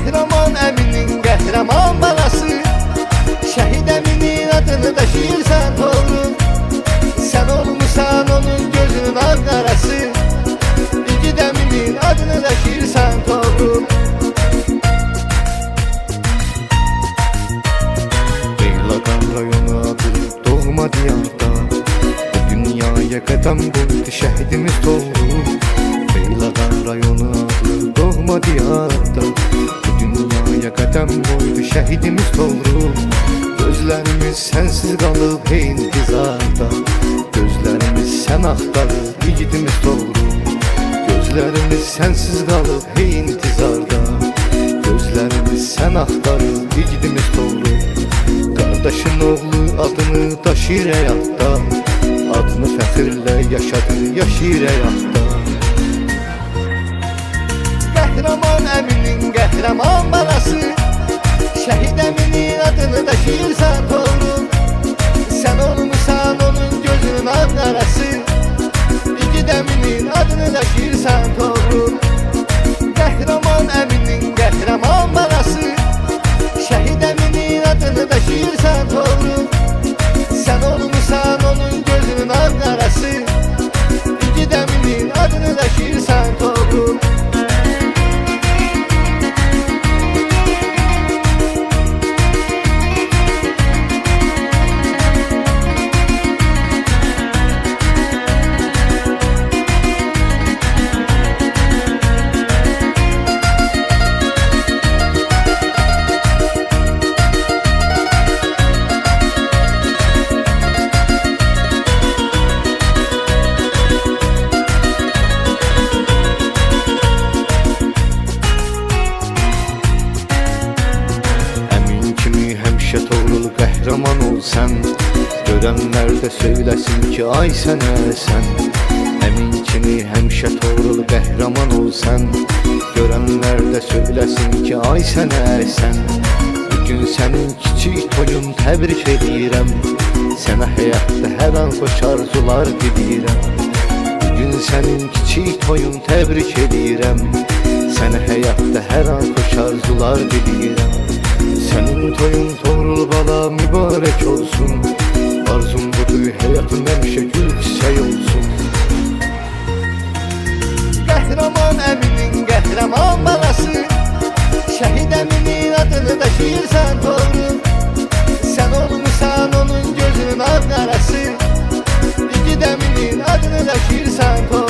Qəhrəman əminin qəhrəman balası, şəhid əminin adını daşıyırsan oğlum. Sən olmuşsan onun gözünün ağ qarası, İgid əminin adını daşıyırsan oğlum. Beyləqan rayonu adı doğma diyarda, bu dünyaya qədəm qoydu şəhidimiz oğlum. Beyləqan rayonu adı doğma diyarda, bu dünyaya qədəm qoydu şəhidimiz oğlum. Gözlərimiz sənsiz qalıb hey intizarda, gözlərimiz sən axtarır igidimiz oğlum. Gözlərimiz sənsiz qalıb hey intizarda, gözlərimiz sən axtarır igidimiz oğlum. Qardaşın oğlu adını daşıyır həyatda, adını fəxirlə yaşadı, yaşayır həyatda. Qəhrəman əminin qəhrəman balası, şəhid əminin adını daşıyırsan oğlum. Sən olmuşsan onun gözünün ağ qarası, İgid əminin adını daşıyırsan oğlum. Qəhrəman əminin qəhrəman balası, şəhid əminin adını daşıyırsan oğlum. Sən olmuşsan onun gözünün ağ qarası, İgid əminin adını daşıyırsan oğlum. Qəhrəman ol sən, görənlər də söyləsin ki ay sənə sən. Əmin kimi həmişə toğrul qəhrəman ol sən, görənlər də söyləsin ki ay sənə sən. Bugün sənin kiçik toyun təbrik edirəm, sənə həyatda hər an xoş arzular diləyirəm. Bugün sənin kiçik toyun təbrik edirəm, sənə həyatda hər an xoş arzular diləyirəm. Sənin toyun toğrul bala mübarək olsun, arzum budur həyatın həmişə gül çiçək olsun. Qəhrəman əminin qəhrəman balası, şəhid əminin adını daşıyırsan oğlum. Sən olmuşsan onun gözünün ağ qarası, İgid əminin adını daşıyırsan oğlum.